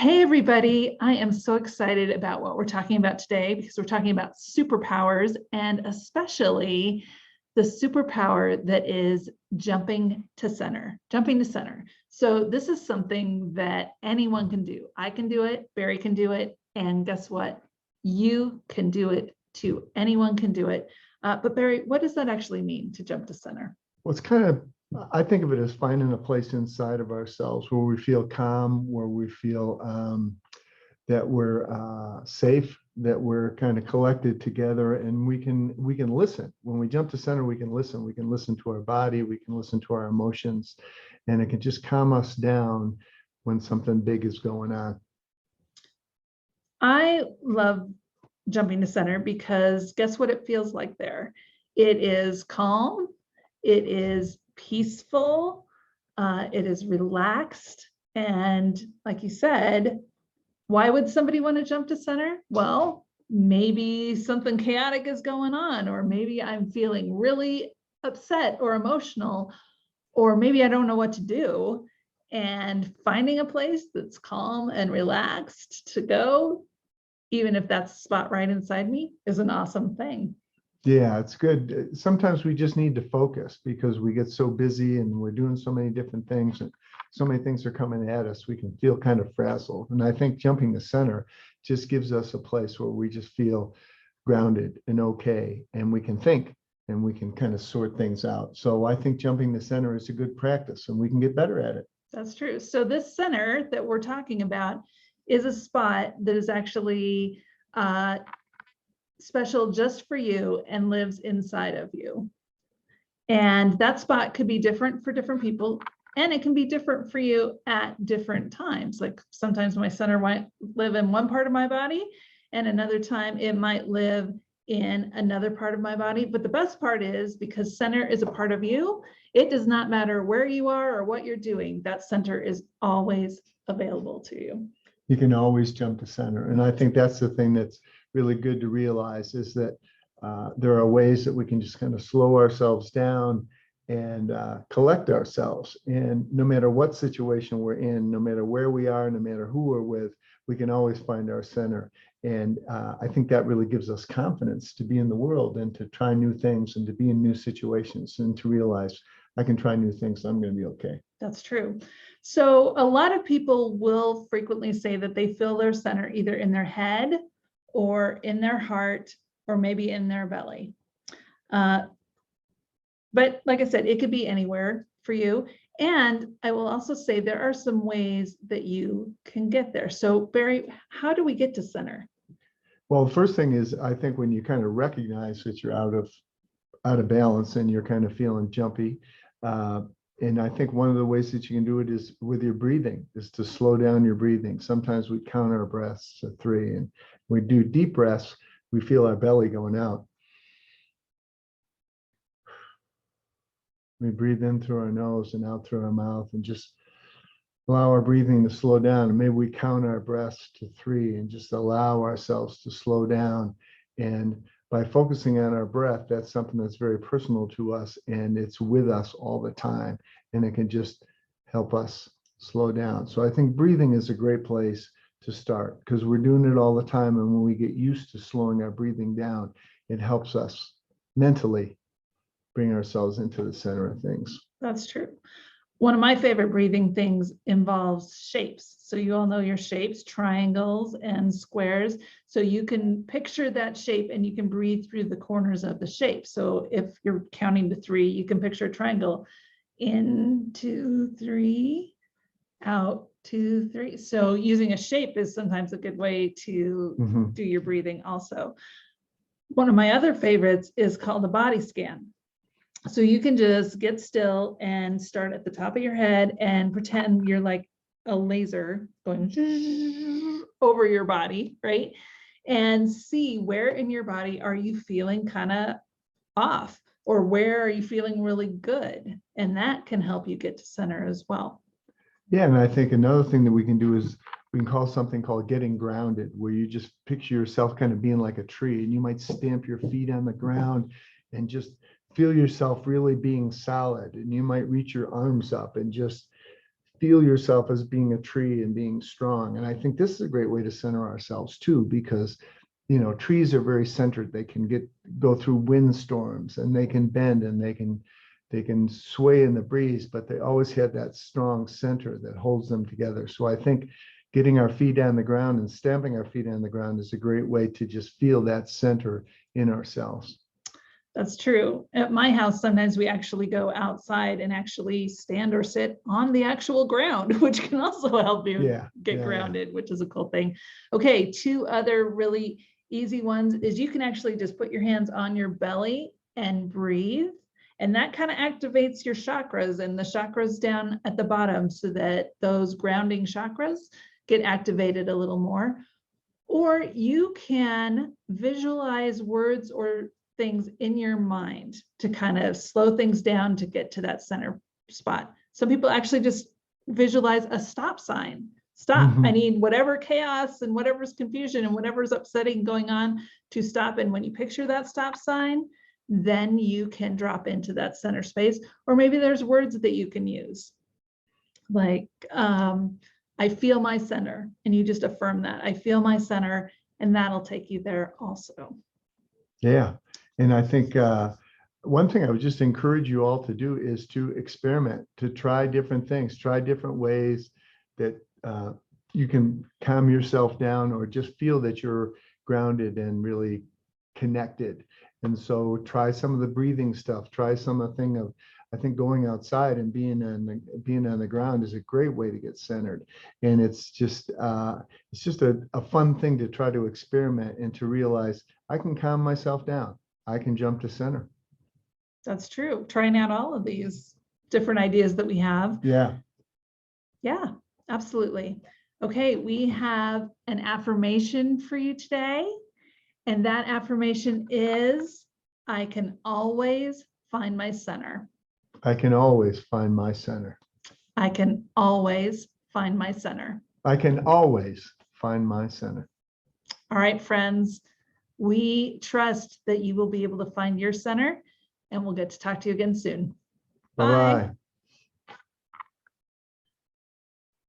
Hey, everybody. I am so excited about what we're talking about today because we're talking about superpowers and especially the superpower that is jumping to center. So this is something that anyone can do. I can do it, Barry can do it, and guess what? You can do it too. Anyone can do it. But Barry, what does that actually mean to jump to center? Well, I think of it as finding a place inside of ourselves where we feel calm, where we feel that we're safe, that we're kind of collected together, and we can listen. When we jump to center, we can listen. We can listen to our body, we can listen to our emotions, and it can just calm us down when something big is going on. I love jumping to center because guess what it feels like there? It is calm, it is peaceful, it is relaxed. And like you said, why would somebody want to jump to center? Well, maybe something chaotic is going on, or maybe I'm feeling really upset or emotional, or maybe I don't know what to do. And finding a place that's calm and relaxed to go, even if that's the spot right inside me, is an awesome thing. Yeah, it's good. Sometimes we just need to focus because we get so busy and we're doing so many different things and so many things are coming at us. We can feel kind of frazzled. And I think jumping to center just gives us a place where we just feel grounded and okay, and we can think and we can kind of sort things out. So I think jumping to center is a good practice and we can get better at it. That's true. So this center that we're talking about is a spot that is actually special just for you and lives inside of you. And that spot could be different for different people, and it can be different for you at different times. Like sometimes my center might live in one part of my body, and another time it might live in another part of my body. But the best part is because center is a part of you, it does not matter where you are or what you're doing, that center is always available to you. You can always jump to center. And I think that's the thing that's really good to realize is that there are ways that we can just kind of slow ourselves down and collect ourselves. And no matter what situation we're in, no matter where we are, no matter who we're with, we can always find our center. And I think that really gives us confidence to be in the world and to try new things and to be in new situations and to realize I can try new things. I'm going to be okay. That's true. So a lot of people will frequently say that they feel their center either in their head or in their heart or maybe in their belly. But like I said, it could be anywhere for you. And I will also say there are some ways that you can get there. So Barry, how do we get to center? Well, the first thing is, I think when you kind of recognize that you're out of balance and you're kind of feeling jumpy, and I think one of the ways that you can do it is with your breathing, is to slow down your breathing. Sometimes we count our breaths to 3, and we do deep breaths, we feel our belly going out. We breathe in through our nose and out through our mouth and just allow our breathing to slow down. And maybe we count our breaths to 3 and just allow ourselves to slow down. And by focusing on our breath, that's something that's very personal to us and it's with us all the time. And it can just help us slow down. So I think breathing is a great place to start because we're doing it all the time. And when we get used to slowing our breathing down, it helps us mentally bring ourselves into the center of things. That's true. One of my favorite breathing things involves shapes. So you all know your shapes, triangles and squares. So you can picture that shape and you can breathe through the corners of the shape. So if you're counting to 3, you can picture a triangle. In, 2, 3, out, 2, 3. So using a shape is sometimes a good way to do your breathing also. One of my other favorites is called a body scan. So you can just get still and start at the top of your head and pretend you're like a laser going over your body, right? And see where in your body are you feeling kind of off, or where are you feeling really good? And that can help you get to center as well. Yeah, and I think another thing that we can do is we can call something called getting grounded, where you just picture yourself kind of being like a tree and you might stamp your feet on the ground and just feel yourself really being solid. And you might reach your arms up and just feel yourself as being a tree and being strong. And I think this is a great way to center ourselves too, because trees are very centered. They can go through windstorms, and they can bend, and they can sway in the breeze, but they always have that strong center that holds them together. So I think getting our feet on the ground and stamping our feet on the ground is a great way to just feel that center in ourselves. That's true. At my house, sometimes we actually go outside and actually stand or sit on the actual ground, which can also help you get grounded, which is a cool thing. Okay, 2 other really easy ones is you can actually just put your hands on your belly and breathe. And that kind of activates your chakras and the chakras down at the bottom, so that those grounding chakras get activated a little more. Or you can visualize words or things in your mind to kind of slow things down to get to that center spot. Some people actually just visualize a stop sign. Stop. I need whatever chaos and whatever's confusion and whatever's upsetting going on to stop. And when you picture that stop sign, then you can drop into that center space. Or maybe there's words that you can use, like I feel my center, and you just affirm that. I feel my center, and that'll take you there also. Yeah. And I think one thing I would just encourage you all to do is to experiment, to try different things, try different ways that you can calm yourself down, or just feel that you're grounded and really connected. And so try some of the breathing stuff, try some of the thing of, I think going outside and being on the ground is a great way to get centered. And it's just a fun thing to try to experiment and to realize I can calm myself down. I can jump to center. That's true. Trying out all of these different ideas that we have. Yeah. Yeah, absolutely. Okay, we have an affirmation for you today. And that affirmation is, I can always find my center. I can always find my center. I can always find my center. I can always find my center. All right, friends, we trust that you will be able to find your center, and we'll get to talk to you again soon. Bye-bye.